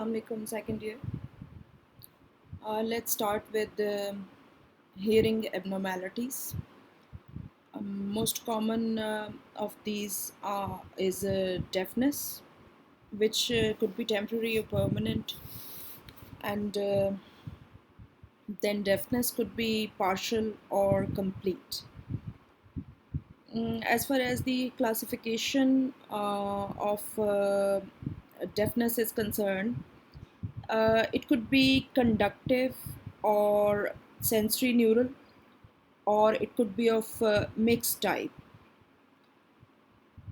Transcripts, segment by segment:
Assalamualaikum, second year. Let's start with the hearing abnormalities. Most common of these is deafness, which could be temporary or permanent, and then deafness could be partial or complete. As far as the classification of deafness is concerned, it could be conductive or sensorineural, or it could be of mixed type.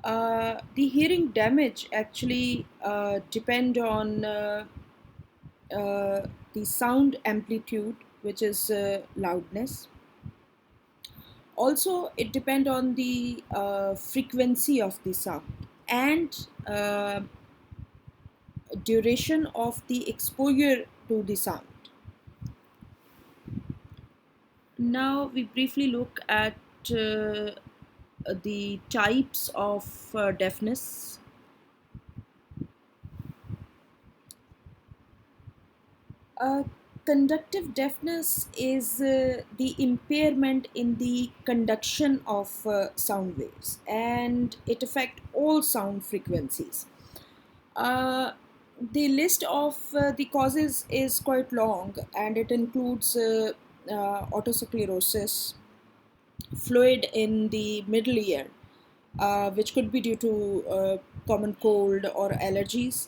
The hearing damage actually depend on the sound amplitude, which is loudness. Also, it depend on the frequency of the sound and duration of the exposure to the sound. Now we briefly look at the types of deafness. Uh, Conductive deafness is the impairment in the conduction of sound waves, and it affects all sound frequencies. Uh, the list of the causes is quite long, and it includes otosclerosis, fluid in the middle ear, which could be due to common cold or allergies.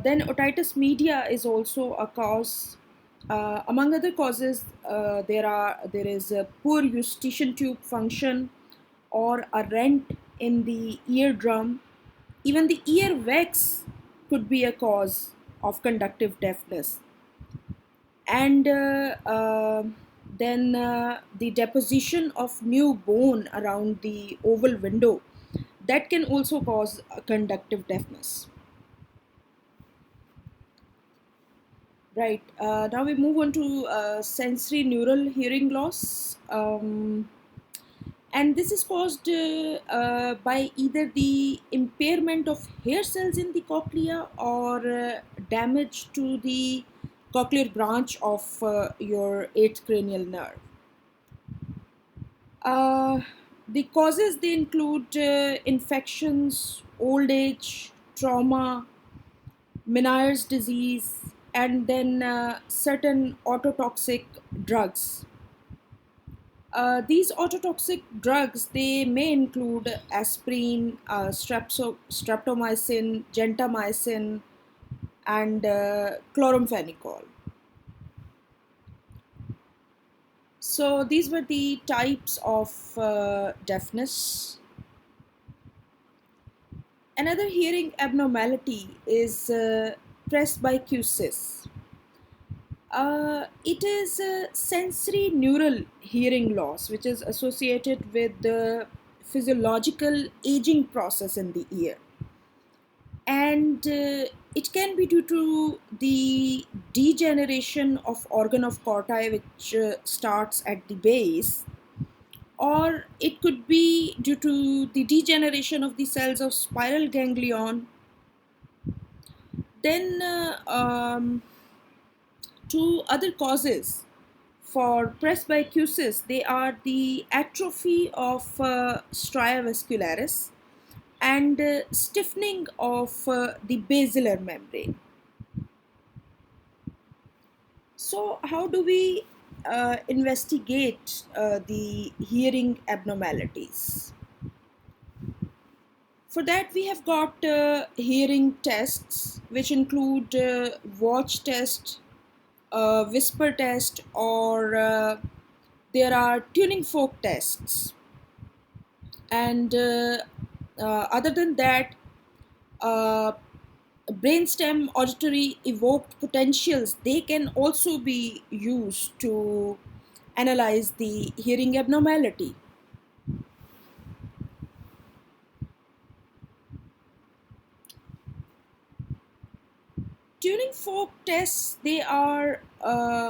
Then otitis media is also a cause. Among other causes, there is a poor eustachian tube function or a rent in the eardrum. Even the earwax could be a cause of conductive deafness. And then the deposition of new bone around the oval window, that can also cause a conductive deafness. Right. Now we move on to sensory neural hearing loss. And this is caused by either the impairment of hair cells in the cochlea or damage to the cochlear branch of your eighth cranial nerve. Uh, the causes they include infections, old age, trauma, Meniere's disease, and then certain autotoxic drugs. These autotoxic drugs they may include aspirin, streptomycin, gentamicin, and chloramphenicol. So these were the types of deafness. Another hearing abnormality is presbycusis. It is a sensory neural hearing loss, which is associated with the physiological aging process in the ear. And it can be due to the degeneration of organ of corti, which starts at the base, or it could be due to the degeneration of the cells of spiral ganglion. Then two other causes for presbycusis, they are the atrophy of stria vascularis and stiffening of the basilar membrane. So, how do we investigate the hearing abnormalities? For that, we have got hearing tests, which include watch test, whisper test, or there are tuning fork tests. And other than that, uh, brainstem auditory evoked potentials, they can also be used to analyze the hearing abnormality. Tuning fork tests, they are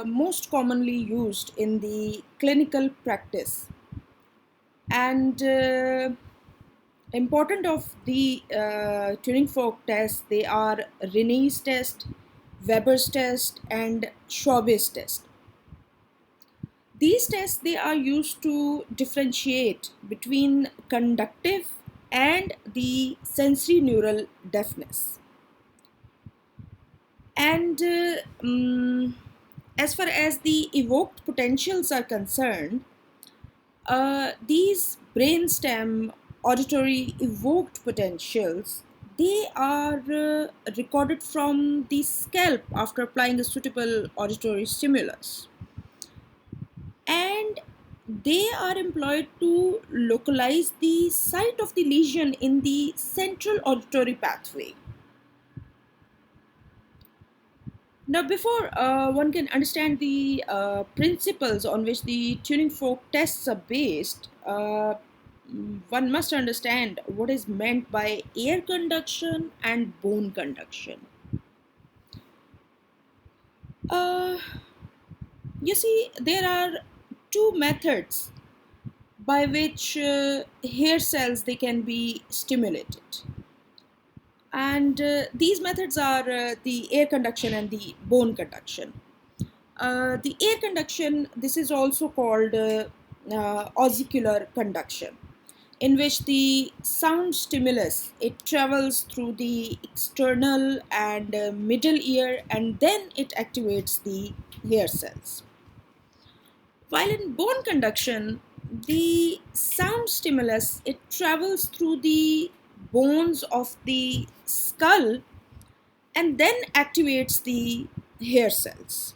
most commonly used in the clinical practice, and Important of the tuning fork tests, they are Rene's test, Weber's test, and Schwabe's test. These tests, they are used to differentiate between conductive and the sensorineural deafness. And as far as the evoked potentials are concerned, these brainstem auditory evoked potentials, they are recorded from the scalp after applying a suitable auditory stimulus, and they are employed to localize the site of the lesion in the central auditory pathway. Now, before one can understand the principles on which the tuning fork tests are based, one must understand what is meant by air conduction and bone conduction. Uh, you see, there are two methods by which hair cells they can be stimulated, and these methods are the air conduction and the bone conduction. The air conduction, this is also called ossicular conduction, in which the sound stimulus, it travels through the external and middle ear, and then it activates the hair cells. While in bone conduction, the sound stimulus, it travels through the bones of the skull and then activates the hair cells.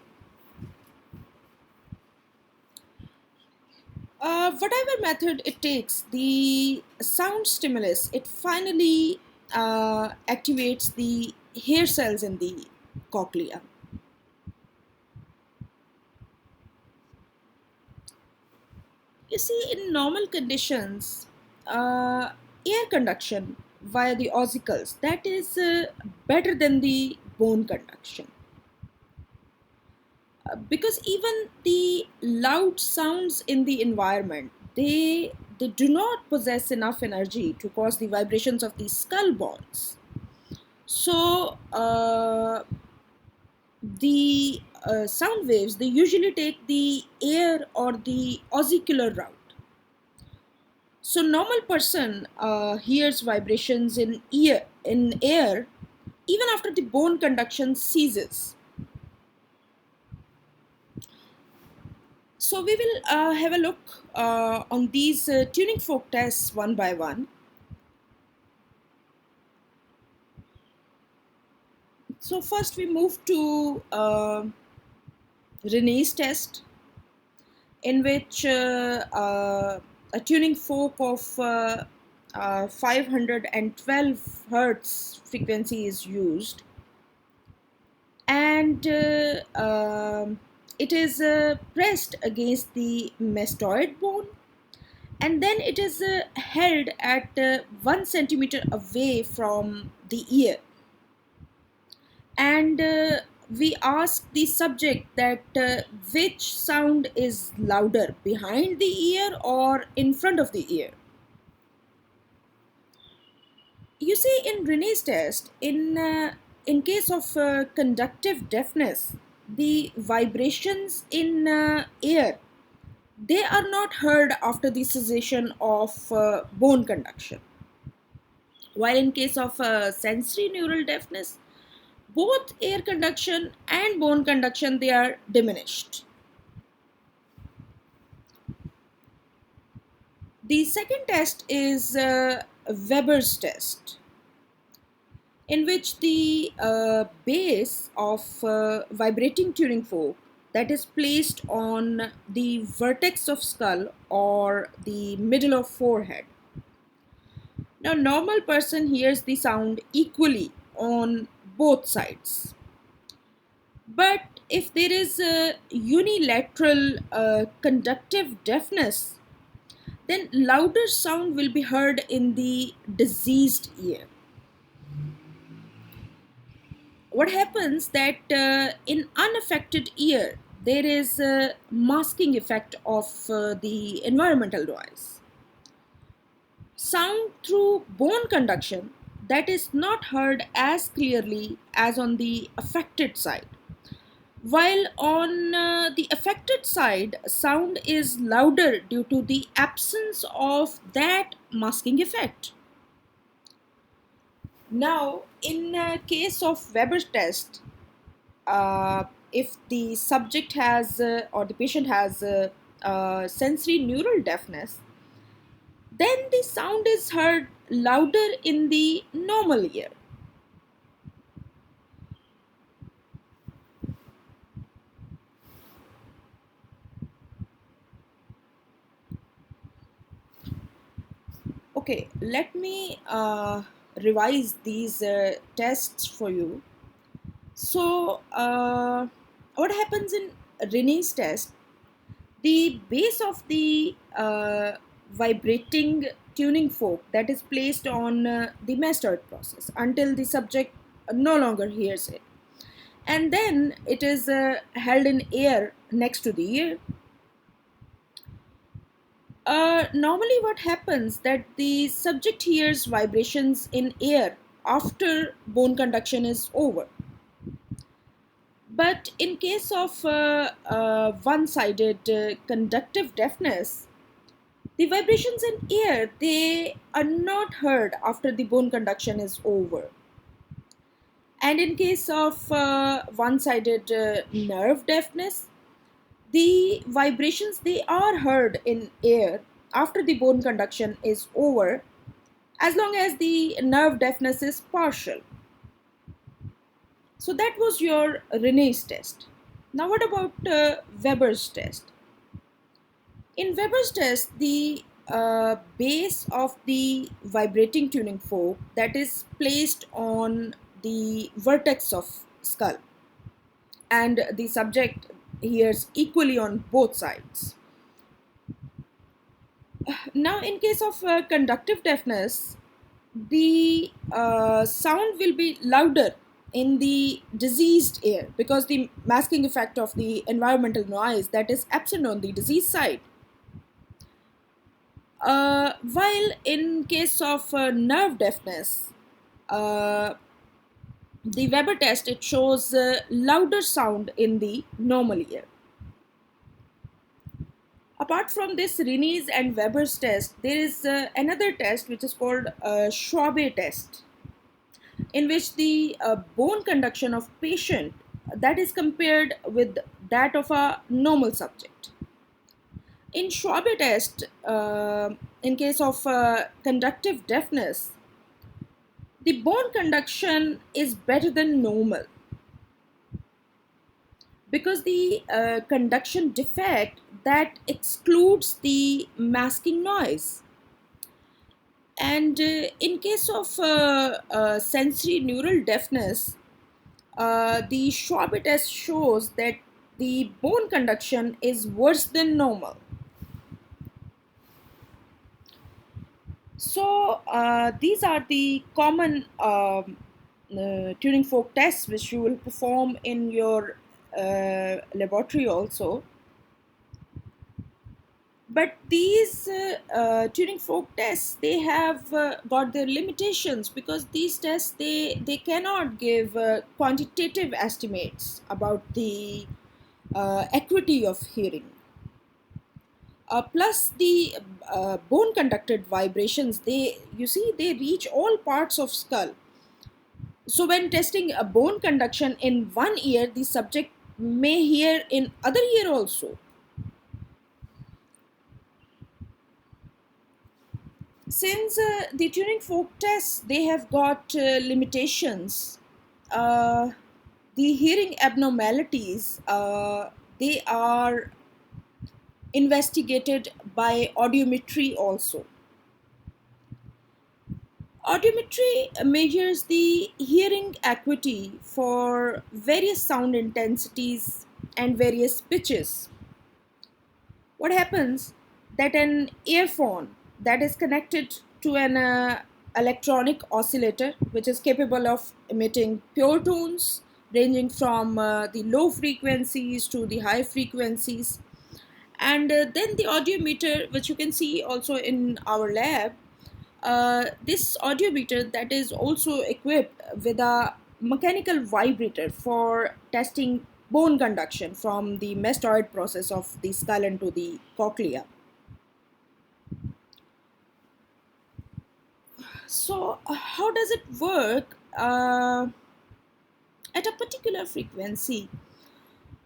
Whatever method it takes, the sound stimulus, it finally activates the hair cells in the cochlea. You see, in normal conditions, air conduction via the ossicles, that is better than the bone conduction. Because even the loud sounds in the environment, they do not possess enough energy to cause the vibrations of the skull bones. So the sound waves, they usually take the air or the ossicular route. So normal person hears vibrations in air even after the bone conduction ceases. So we will have a look on these tuning fork tests one by one. So first we move to Rene's test, in which a tuning fork of 512 hertz frequency is used, and it is pressed against the mastoid bone, and then it is held at 1 centimeter away from the ear, and we ask the subject that which sound is louder, behind the ear or in front of the ear. You see, in Rene's test, in case of conductive deafness, the vibrations in air, they are not heard after the cessation of bone conduction. While in case of sensory neural deafness, both air conduction and bone conduction, they are diminished. The second test is Weber's test, in which the base of vibrating tuning fork, that is placed on the vertex of skull or the middle of forehead. Now, normal person hears the sound equally on both sides. But if there is a unilateral conductive deafness, then louder sound will be heard in the diseased ear. What happens that in unaffected ear, there is a masking effect of the environmental noise. Sound through bone conduction that is not heard as clearly as on the affected side. While on the affected side, sound is louder due to the absence of that masking effect. Now, in case of Weber's test, uh, if the subject has or the patient has sensory neural deafness, then the sound is heard louder in the normal ear. Okay, let me revise these tests for you. So, what happens in Rene's test? The base of the vibrating tuning fork that is placed on the mastoid process until the subject no longer hears it, and then it is held in air next to the ear. Normally, what happens that the subject hears vibrations in air after bone conduction is over. But in case of one-sided conductive deafness, the vibrations in air they are not heard after the bone conduction is over. And in case of one-sided nerve deafness, the vibrations they are heard in air after the bone conduction is over, as long as the nerve deafness is partial. So that was your Rene's test. Now what about Weber's test? In Weber's test, the base of the vibrating tuning fork that is placed on the vertex of skull, and the subject hears equally on both sides. Now, in case of conductive deafness, the sound will be louder in the diseased ear because the masking effect of the environmental noise that is absent on the diseased side. While in case of nerve deafness, uh, the Weber test it shows louder sound in the normal ear. Apart from this Rene's and Weber's test, there is another test which is called Schwabe test, in which the bone conduction of patient that is compared with that of a normal subject. In Schwabe test, in case of conductive deafness, the bone conduction is better than normal because the conduction defect that excludes the masking noise. And in case of sensory neural deafness, the Schwabe test shows that the bone conduction is worse than normal. So these are the common tuning fork tests which you will perform in your laboratory also. But these tuning fork tests they have got their limitations because these tests they cannot give quantitative estimates about the acuity of hearing. Plus the bone conducted vibrations they you see they reach all parts of skull. So when testing a bone conduction in one ear, the subject may hear in other ear also. Since the tuning fork tests they have got limitations, uh, the hearing abnormalities they are investigated by audiometry also. Audiometry measures the hearing acuity for various sound intensities and various pitches. What happens that an earphone that is connected to an electronic oscillator which is capable of emitting pure tones ranging from the low frequencies to the high frequencies, and then the audiometer which you can see also in our lab This audiometer that is also equipped with a mechanical vibrator for testing bone conduction from the mastoid process of the skull into the cochlea. So, how does it work? At a particular frequency,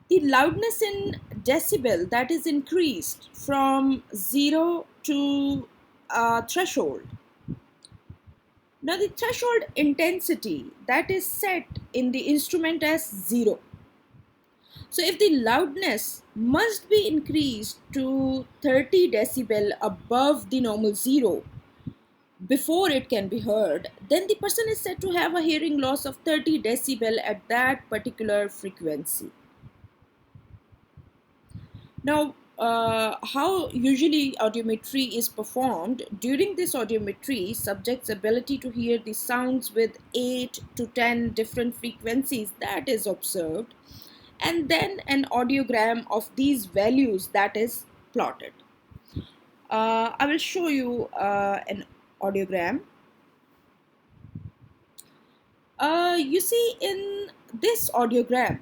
the loudness in decibel that is increased from 0 to threshold. Now, the threshold intensity that is set in the instrument as 0. So, if the loudness must be increased to 30 decibel above the normal 0 before it can be heard, then the person is said to have a hearing loss of 30 decibel at that particular frequency. Now, how usually audiometry is performed? During this audiometry, subject's ability to hear the sounds with 8 to 10 different frequencies that is observed, and then an audiogram of these values that is plotted. I will show you an audiogram. You see in this audiogram,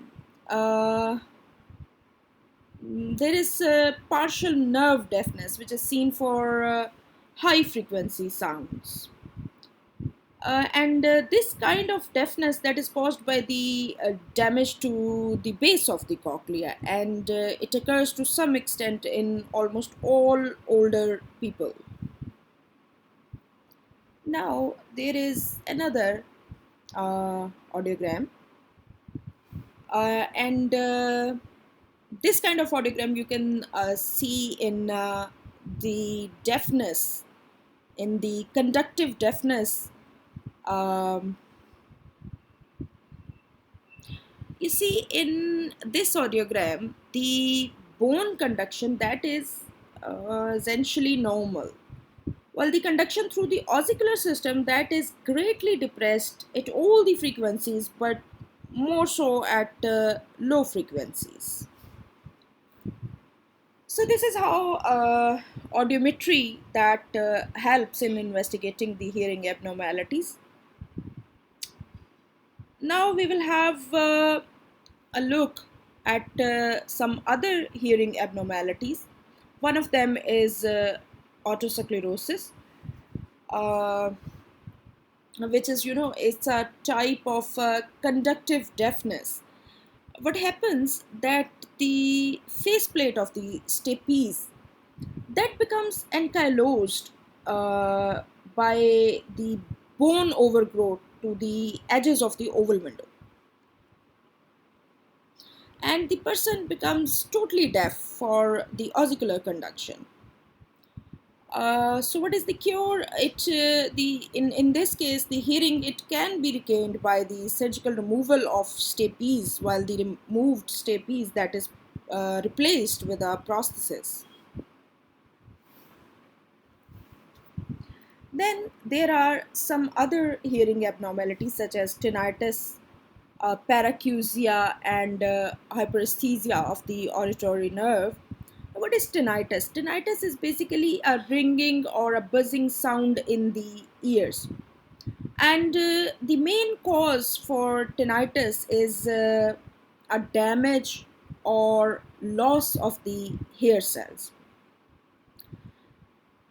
there is partial nerve deafness which is seen for high frequency sounds. And this kind of deafness that is caused by the damage to the base of the cochlea, and it occurs to some extent in almost all older people. Now there is another audiogram, and this kind of audiogram you can see in the deafness, in the conductive deafness. Um, you see in this audiogram, the bone conduction that is essentially normal, while the conduction through the ossicular system that is greatly depressed at all the frequencies, but more so at low frequencies. So this is how audiometry that helps in investigating the hearing abnormalities. Now we will have a look at some other hearing abnormalities. One of them is otosclerosis, uh, which is, it's a type of conductive deafness. What happens that the faceplate of the stapes that becomes ankylosed uh, by the bone overgrowth to the edges of the oval window, and the person becomes totally deaf for the ossicular conduction. So what is the cure? In this case, the hearing it can be regained by the surgical removal of stapes, while the removed stapes that is replaced with a prosthesis. Then there are some other hearing abnormalities such as tinnitus, paracusia, and hyperesthesia of the auditory nerve. What is tinnitus? Tinnitus is basically a ringing or a buzzing sound in the ears. And the main cause for tinnitus is a damage or loss of the hair cells.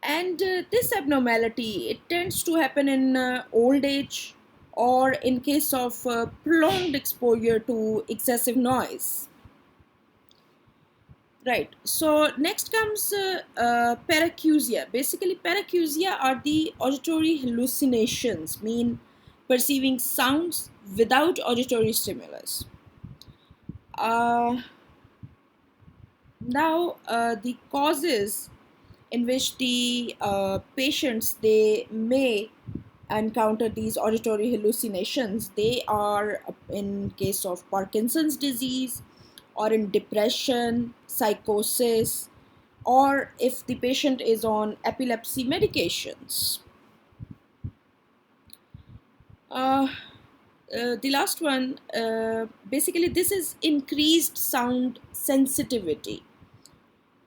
And this abnormality, it tends to happen in old age or in case of prolonged exposure to excessive noise. Right. So next comes paracusia. Basically, paracusia are the auditory hallucinations, mean perceiving sounds without auditory stimulus. Uh, Now, the causes in which the patients they may encounter these auditory hallucinations, they are in case of Parkinson's disease, or in depression, psychosis, or if the patient is on epilepsy medications. uh, the last one, basically this is increased sound sensitivity,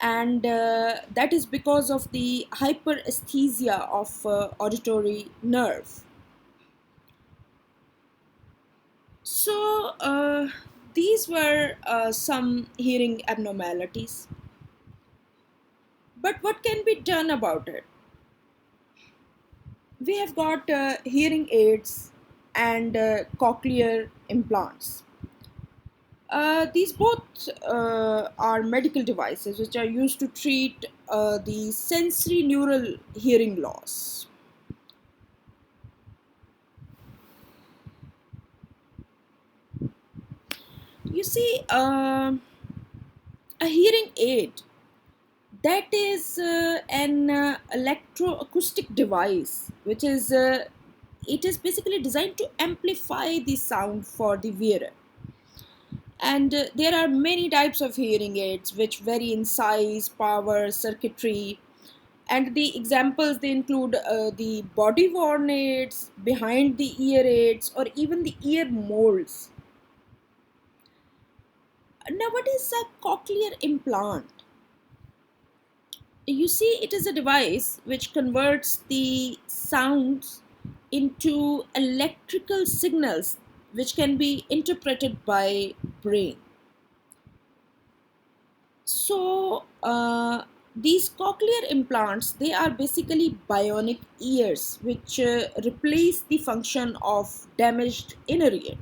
and that is because of the hyperesthesia of auditory nerve. So these were some hearing abnormalities. But what can be done about it? We have got hearing aids and cochlear implants. These both are medical devices which are used to treat the sensorineural hearing loss. You see, a hearing aid, that is an electroacoustic device which is it is basically designed to amplify the sound for the wearer. And there are many types of hearing aids which vary in size, power, circuitry, and the examples they include the body worn aids, behind the ear aids, or even the ear molds. Now, what is a cochlear implant? You see, it is a device which converts the sounds into electrical signals which can be interpreted by brain. So these cochlear implants, they are basically bionic ears which replace the function of damaged inner ear.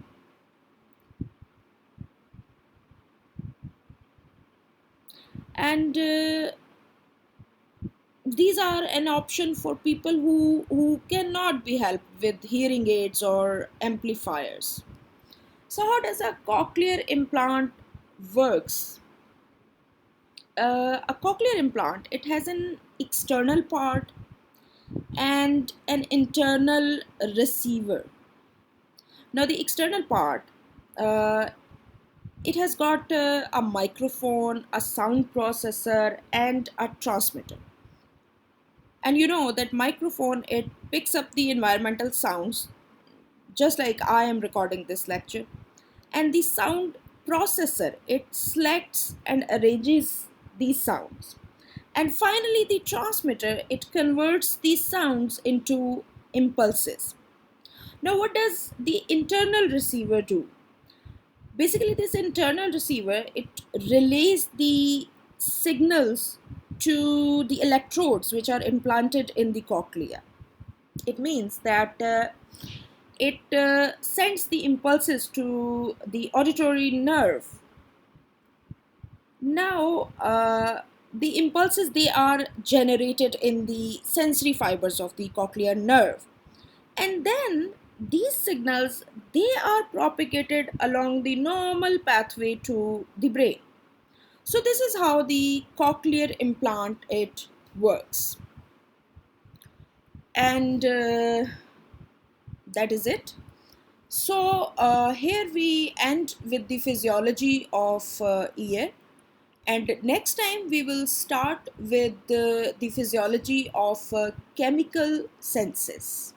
And these are an option for people who cannot be helped with hearing aids or amplifiers. So how does a cochlear implant works? A cochlear implant, it has an external part and an internal receiver. Now the external part, uh, it has got a microphone, a sound processor, and a transmitter. And you know that microphone, it picks up the environmental sounds, just like I am recording this lecture. And the sound processor, it selects and arranges these sounds. And finally, the transmitter, it converts these sounds into impulses. Now, what does the internal receiver do? Basically, this internal receiver, it relays the signals to the electrodes which are implanted in the cochlea. It means that it sends the impulses to the auditory nerve. Now, the impulses, they are generated in the sensory fibers of the cochlear nerve, and then these signals, they are propagated along the normal pathway to the brain. So this is how the cochlear implant, it works. And that is it. So here we end with the physiology of ear, and next time we will start with the physiology of chemical senses.